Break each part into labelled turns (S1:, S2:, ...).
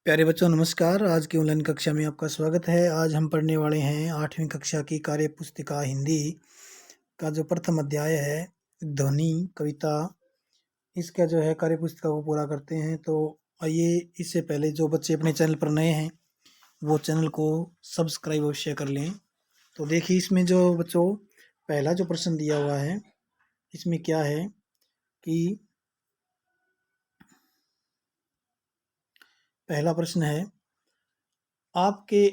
S1: प्यारे बच्चों नमस्कार। आज की ऑनलाइन कक्षा में आपका स्वागत है। आज हम पढ़ने वाले हैं 8वीं कक्षा की कार्य पुस्तिका हिंदी का जो प्रथम अध्याय है ध्वनि कविता। इसका जो है कार्य पुस्तिका को पूरा करते हैं। तो आइए, इससे पहले जो बच्चे अपने चैनल पर नए हैं वो चैनल को सब्सक्राइब अवश्य कर लें। तो देखिए, इसमें जो बच्चों पहला जो प्रश्न दिया हुआ है इसमें क्या है कि पहला प्रश्न है, आपके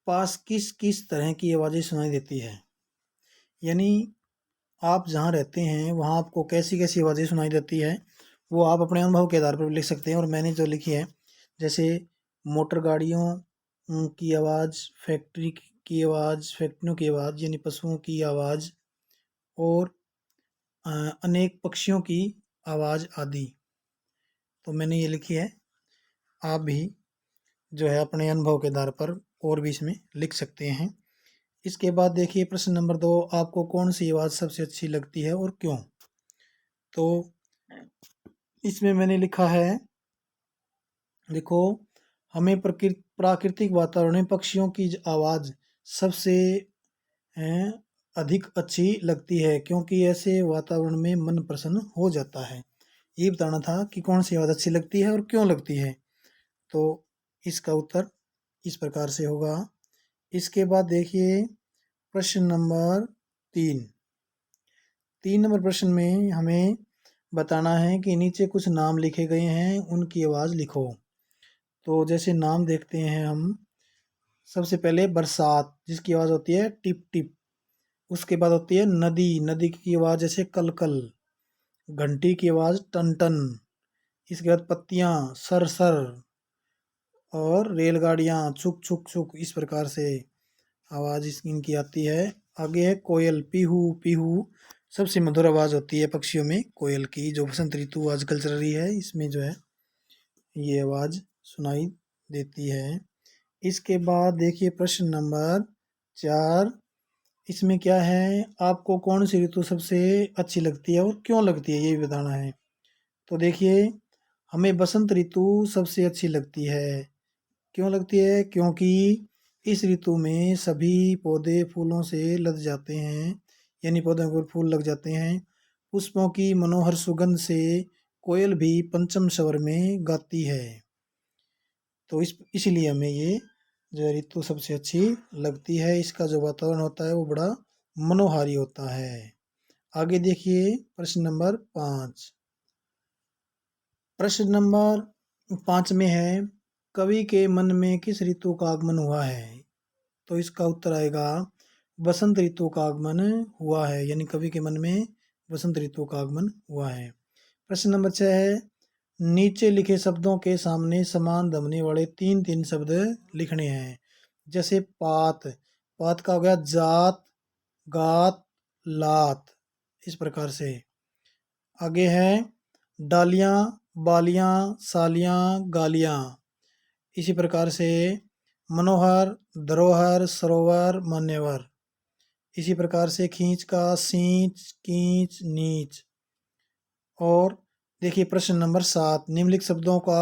S1: पास किस किस तरह की आवाज़ें सुनाई देती है। यानी आप जहाँ रहते हैं वहाँ आपको कैसी कैसी आवाज़ें सुनाई देती है, वो आप अपने अनुभव के आधार पर लिख सकते हैं। और मैंने जो लिखी है, जैसे मोटर गाड़ियों की आवाज़, फैक्ट्री की आवाज़, फैक्ट्रियों की आवाज़ यानी पशुओं की आवाज़, और अ, अनेक पक्षियों की आवाज़ आदि। तो मैंने ये लिखी है। आप भी जो है अपने अनुभव के आधार पर और भी इसमें लिख सकते हैं। इसके बाद देखिए प्रश्न नंबर 2, आपको कौन सी आवाज़ सबसे अच्छी लगती है और क्यों। तो इसमें मैंने लिखा है, देखो, हमें प्राकृतिक वातावरण में पक्षियों की आवाज़ सबसे अ, अधिक अच्छी लगती है, क्योंकि ऐसे वातावरण में मन प्रसन्न हो जाता है। ये बताना था कि कौन सी आवाज़ अच्छी लगती है और क्यों लगती है। तो इसका उत्तर इस प्रकार से होगा। इसके बाद देखिए प्रश्न नंबर 3। 3 नंबर प्रश्न में हमें बताना है कि नीचे कुछ नाम लिखे गए हैं, उनकी आवाज़ लिखो। तो जैसे नाम देखते हैं हम, सबसे पहले बरसात जिसकी आवाज़ होती है टिप टिप। उसके बाद होती है नदी, नदी की आवाज़ जैसे कल कल। घंटी की आवाज़ टन टन। इसके बाद पत्तियाँ सर सर। और रेलगाड़ियाँ छुक छुक छुक। इस प्रकार से आवाज़ इनकी आती है। आगे है कोयल, पीहू पीहू। सबसे मधुर आवाज़ होती है पक्षियों में कोयल की, जो बसंत ऋतु आजकल चल रही है इसमें जो है ये आवाज़ सुनाई देती है। इसके बाद देखिए प्रश्न नंबर 4। इसमें क्या है, आपको कौन सी ऋतु सबसे अच्छी लगती है और क्यों लगती है, ये भी बताना है। तो देखिए, हमें बसंत ऋतु सबसे अच्छी लगती है। क्यों लगती है? क्योंकि इस ऋतु में सभी पौधे फूलों से लद जाते हैं, यानी पौधों पर फूल लग जाते हैं। पुष्पों की मनोहर सुगंध से कोयल भी पंचम स्वर में गाती है। तो इसीलिए हमें ये जो ऋतु सबसे अच्छी लगती है। इसका जो वातावरण होता है वो बड़ा मनोहारी होता है। आगे देखिए प्रश्न नंबर 5। प्रश्न नंबर 5 में है, कवि के मन में किस ऋतु का आगमन हुआ है। तो इसका उत्तर आएगा, बसंत ऋतु का आगमन हुआ है। यानी कवि के मन में बसंत ऋतु का आगमन हुआ है। प्रश्न नंबर 6 है, नीचे लिखे शब्दों के सामने समान ध्वनि वाले तीन तीन शब्द लिखने हैं। जैसे पात, पात का हो गया जात, गात, लात। इस प्रकार से। आगे है डालियाँ, बालियाँ, सालियाँ, गालियाँ। इसी प्रकार से मनोहर, धरोहर, सरोवर, मान्यवर। इसी प्रकार से खींच का सींच, कींच, नीच। और देखिए प्रश्न नंबर 7, निम्नलिखित शब्दों का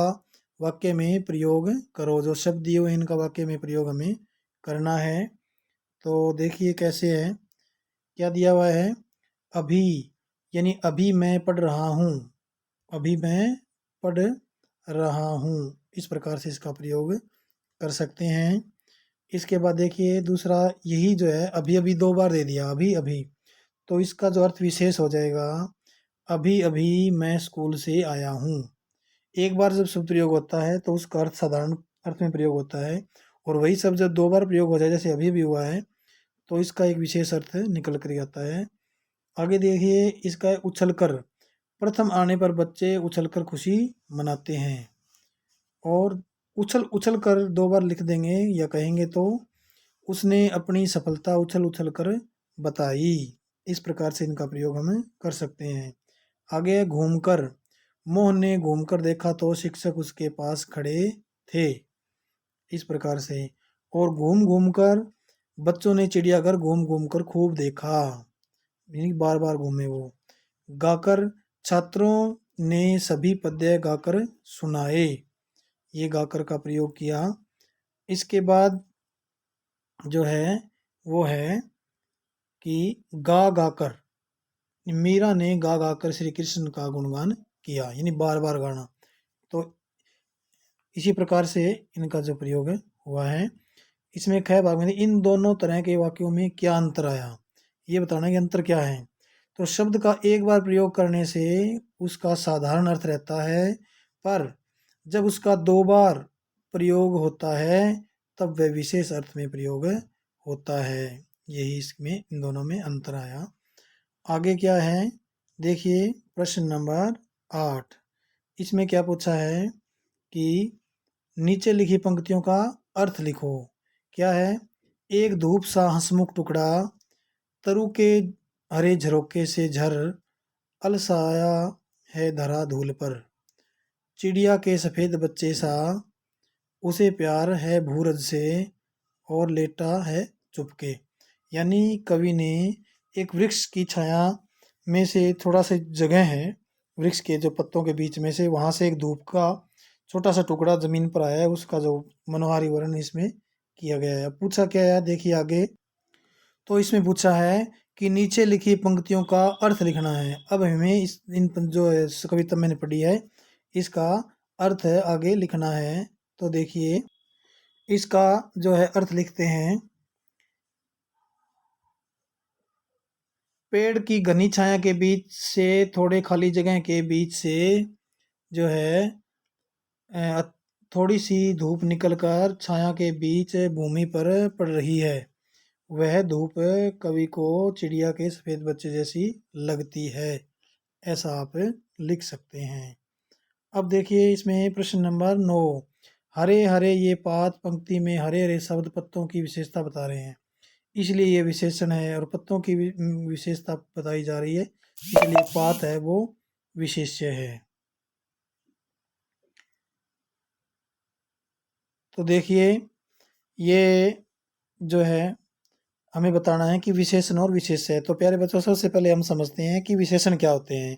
S1: वाक्य में प्रयोग करो। जो शब्द दिए हुए हैं इनका वाक्य में प्रयोग हमें करना है। तो देखिए कैसे है, क्या दिया हुआ है, अभी यानी अभी मैं पढ़ रहा हूँ, अभी मैं पढ़ रहा हूँ। इस प्रकार से इसका प्रयोग कर सकते हैं। इसके बाद देखिए दूसरा, यही जो है अभी अभी 2 बार दे दिया, अभी अभी। तो इसका जो अर्थ विशेष हो जाएगा, अभी अभी मैं स्कूल से आया हूँ। एक बार जब शब्द प्रयोग होता है तो उसका अर्थ साधारण अर्थ में प्रयोग होता है, और वही शब्द जब 2 बार प्रयोग हो जाए, जैसे अभी भी हुआ है, तो इसका एक विशेष अर्थ निकल कर आता है। आगे देखिए इसका है उछल कर। प्रथम आने पर बच्चे उछल कर खुशी मनाते हैं। और उछल उछल कर 2 बार लिख देंगे या कहेंगे तो, उसने अपनी सफलता उछल उछल कर बताई। इस प्रकार से इनका प्रयोग हम कर सकते हैं। आगे घूमकर, मोहन ने घूमकर देखा तो शिक्षक उसके पास खड़े थे। इस प्रकार से। और घूम घूम कर, बच्चों ने चिड़ियाघर घूम घूम कर खूब देखा, यानी बार बार घूमे वो। गाकर, छात्रों ने सभी पद्य गाकर सुनाए। ये गाकर का प्रयोग किया। इसके बाद जो है वो है कि गा गाकर, मीरा ने गा गाकर श्री कृष्ण का गुणगान किया, यानी बार बार गाना। तो इसी प्रकार से इनका जो प्रयोग हुआ है। इसमें ख भाग में इन दोनों तरह के वाक्यों में क्या अंतर आया, ये बताना कि अंतर क्या है। तो शब्द का एक बार प्रयोग करने से उसका साधारण अर्थ रहता है, पर जब उसका दो बार प्रयोग होता है तब वह विशेष अर्थ में प्रयोग होता है। यही इसमें इन दोनों में अंतर आया। आगे क्या है देखिए, प्रश्न नंबर 8। इसमें क्या पूछा है कि नीचे लिखी पंक्तियों का अर्थ लिखो। क्या है, एक धूप सा हंसमुख टुकड़ा, तरु के हरे झरोके से झर, अलसाया है धरा धूल पर, चिड़िया के सफेद बच्चे सा, उसे प्यार है भूरज से, और लेटा है चुपके। यानी कवि ने एक वृक्ष की छाया में से थोड़ा सा जगह है, वृक्ष के जो पत्तों के बीच में से, वहां से एक धूप का छोटा सा टुकड़ा जमीन पर आया है, उसका जो मनोहारी वर्णन इसमें किया गया है। पूछा क्या है देखिए आगे। तो इसमें पूछा है कि नीचे लिखी पंक्तियों का अर्थ लिखना है। अब हमें इस इन जो कविता मैंने पढ़ी है इसका अर्थ आगे लिखना है। तो देखिए इसका जो है अर्थ लिखते हैं। पेड़ की घनी छाया के बीच से, थोड़े खाली जगह के बीच से जो है थोड़ी सी धूप निकलकर छाया के बीच भूमि पर पड़ रही है। वह धूप कवि को चिड़िया के सफेद बच्चे जैसी लगती है, ऐसा आप लिख सकते हैं। अब देखिए इसमें प्रश्न नंबर 9। हरे हरे ये पात पंक्ति में हरे हरे शब्द पत्तों की विशेषता बता रहे हैं, इसलिए ये विशेषण है, और पत्तों की विशेषता बताई जा रही है, इसलिए पात है वो विशेष्य है। तो देखिए ये जो है हमें बताना है कि विशेषण और विशेष्य है। तो प्यारे बच्चों सबसे पहले हम समझते हैं कि विशेषण क्या होते हैं।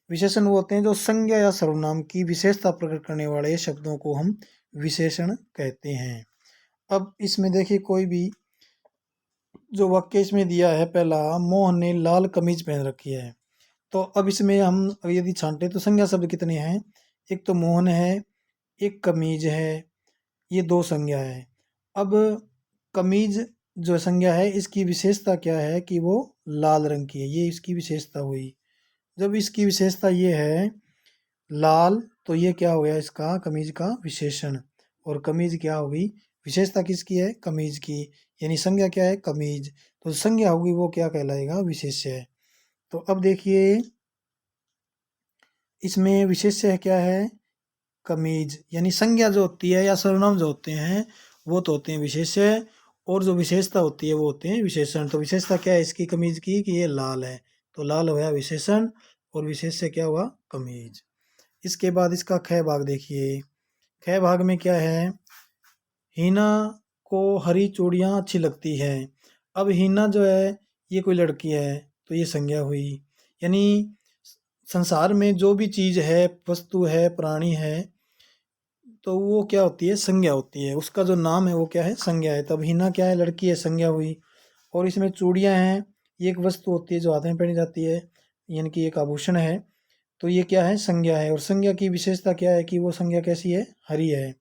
S1: विशेषण वो होते हैं जो संज्ञा या सर्वनाम की विशेषता प्रकट करने वाले शब्दों को हम विशेषण कहते हैं। अब इसमें देखिए कोई भी जो वाक्य इसमें दिया है, पहला मोहन ने लाल कमीज पहन रखी है। तो अब इसमें हम यदि छांटे तो संज्ञा शब्द कितने हैं, एक तो मोहन है, एक कमीज है, ये दो संज्ञा है। अब कमीज जो संज्ञा है इसकी विशेषता क्या है कि वो लाल रंग की है, ये इसकी विशेषता हुई। जब इसकी विशेषता ये है लाल, तो ये क्या हो गया इसका कमीज का विशेषण। और कमीज क्या होगी, विशेषता किसकी है, कमीज की, यानी संज्ञा क्या है कमीज, तो संज्ञा होगी वो क्या कहलाएगा, विशेष्य है। तो अब देखिए इसमें विशेष्य क्या है, कमीज, यानी संज्ञा जो होती है या सर्वनाम जो होते हैं वो तो होते हैं विशेष्य, और जो विशेषता होती है वो होते हैं विशेषण। तो विशेषता क्या है इसकी कमीज की कि ये लाल है, तो लाल हुआ विशेषण, और विशेष्य क्या हुआ कमीज। इसके बाद इसका ख भाग देखिए। ख भाग में क्या है, हीना को हरी चूड़ियाँ अच्छी लगती है। अब हीना जो है ये कोई लड़की है, तो ये संज्ञा हुई। यानी संसार में जो भी चीज़ है, वस्तु है, प्राणी है, तो वो क्या होती है, संज्ञा होती है, उसका जो नाम है वो क्या है, संज्ञा है। तब हीना क्या है, लड़की है, संज्ञा हुई। और इसमें चूड़ियाँ हैं, ये एक वस्तु होती है जो हाथ में पहनी जाती है, यानी कि एक आभूषण है, तो ये क्या है, संज्ञा है। और संज्ञा की विशेषता क्या है कि वो संज्ञा कैसी है, हरी है।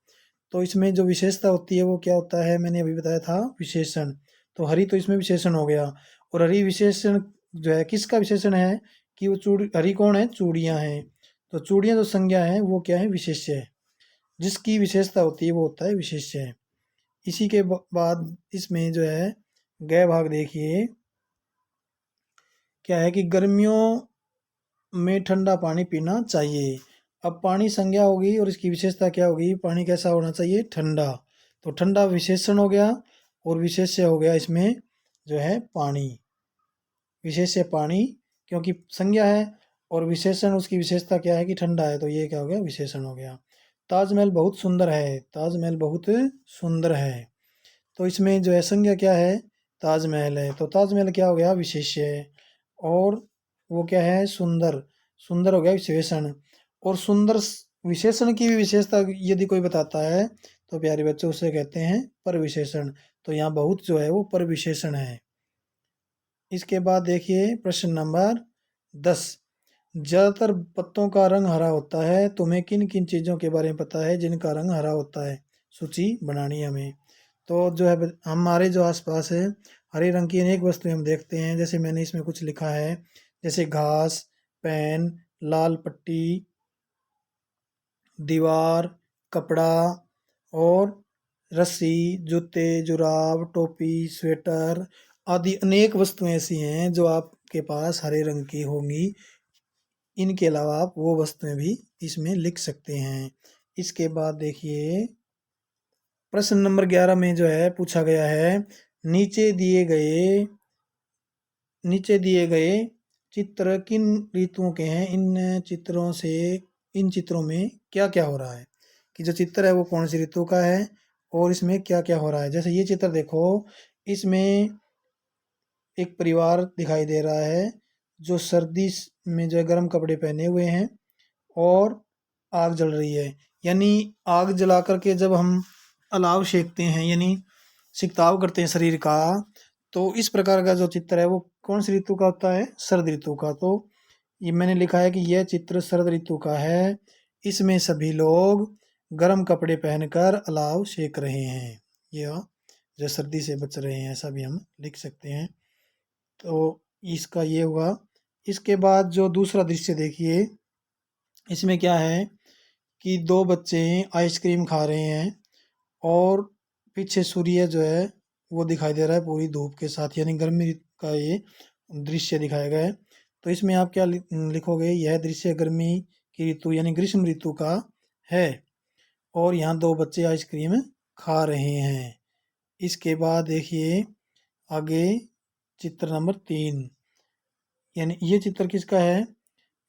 S1: तो इसमें जो विशेषता होती है वो क्या होता है, मैंने अभी बताया था विशेषण। तो हरी तो इसमें विशेषण हो गया। और हरी विशेषण जो है किसका विशेषण है कि वो हरी कौन है, चूड़ियाँ हैं। तो चूड़ियाँ जो संज्ञा है वो क्या है, विशेष्य है। जिसकी विशेषता होती है वो होता है विशेष्य है। इसी के बाद इसमें जो है गै भाग देखिए। क्या है कि गर्मियों में ठंडा पानी पीना चाहिए। अब पानी संज्ञा होगी और इसकी विशेषता क्या होगी, पानी कैसा होना चाहिए, ठंडा। तो ठंडा विशेषण हो गया, और विशेष्य हो गया इसमें जो है पानी। विशेष्य पानी क्योंकि संज्ञा है, और विशेषण उसकी विशेषता क्या है कि ठंडा है, तो ये क्या हो गया, विशेषण हो गया। ताजमहल बहुत सुंदर है, ताजमहल बहुत सुंदर है। तो इसमें जो है संज्ञा क्या है, ताजमहल है, तो ताजमहल क्या हो गया, विशेष्य है। और वो क्या है, सुंदर, सुंदर हो गया विशेषण। और सुंदर विशेषण की भी विशेषता यदि कोई बताता है तो प्यारे बच्चों उसे कहते हैं परविशेषण। तो यहाँ बहुत जो है वो परविशेषण है। इसके बाद देखिए प्रश्न नंबर 10। ज़्यादातर पत्तों का रंग हरा होता है, तुम्हें किन किन चीज़ों के बारे में पता है जिनका रंग हरा होता है? सूची बनानी है हमें। तो जो है हमारे जो आसपास है हरे रंग की अनेक वस्तुएं हम देखते हैं, जैसे मैंने इसमें कुछ लिखा है, जैसे घास, पेन, लाल पट्टी, दीवार, कपड़ा और रस्सी, जूते, जुराब, टोपी, स्वेटर आदि अनेक वस्तुएं ऐसी हैं जो आपके पास हरे रंग की होंगी। इनके अलावा आप वो वस्तुएं भी इसमें लिख सकते हैं। इसके बाद देखिए प्रश्न नंबर 11 में जो है पूछा गया है, नीचे दिए गए नीचे दिए गए चित्र किन ऋतुओं के हैं? इन चित्रों में क्या क्या हो रहा है? कि जो चित्र है वो कौन सी ऋतु का है और इसमें क्या क्या हो रहा है? जैसे ये चित्र देखो, इसमें एक परिवार दिखाई दे रहा है जो सर्दी में जो है गर्म कपड़े पहने हुए हैं और आग जल रही है। यानी आग जला करके जब हम अलाव सेकते हैं यानी सिकताव करते हैं शरीर का, तो इस प्रकार का जो चित्र है वो कौन सी ऋतु का होता है? शरद ऋतु का। तो ये मैंने लिखा है कि यह चित्र शरद ऋतु का है। इसमें सभी लोग गर्म कपड़े पहनकर अलाव सेक रहे हैं या जो सर्दी से बच रहे हैं, ऐसा भी हम लिख सकते हैं। तो इसका ये हुआ। इसके बाद जो दूसरा दृश्य देखिए, इसमें क्या है कि दो बच्चे आइसक्रीम खा रहे हैं और पीछे सूर्य जो है वो दिखाई दे रहा है पूरी धूप के साथ, यानी गर्मी का ये दृश्य दिखाया गया है। तो इसमें आप क्या लिखोगे? यह दृश्य गर्मी की ऋतु यानी ग्रीष्म ऋतु का है और यहाँ दो बच्चे आइसक्रीम खा रहे हैं। इसके बाद देखिए आगे चित्र नंबर 3, यानी ये चित्र किसका है?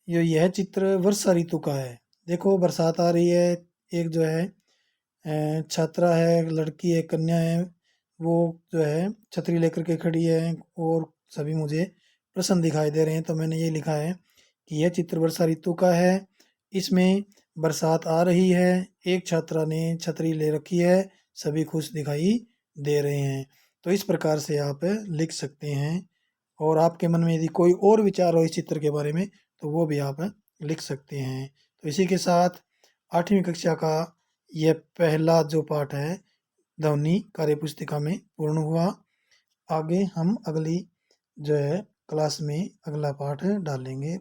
S1: यह चित्र वर्षा ऋतु का है। देखो बरसात आ रही है, एक जो है छात्रा है, लड़की है, कन्या है, वो जो है छतरी लेकर के खड़ी है और सभी मुझे प्रसन्न दिखाई दे रहे हैं। तो मैंने ये लिखा है कि यह चित्र वर्षा ऋतु का है। इसमें बरसात आ रही है, एक छात्रा ने छतरी ले रखी है, सभी खुश दिखाई दे रहे हैं। तो इस प्रकार से आप लिख सकते हैं और आपके मन में यदि कोई और विचार हो इस चित्र के बारे में तो वो भी आप लिख सकते हैं। तो इसी के साथ 8वीं कक्षा का यह पहला जो पाठ है ध्वनि कार्य पुस्तिका में पूर्ण हुआ। आगे हम अगली जो है क्लास में अगला पाठ डालेंगे।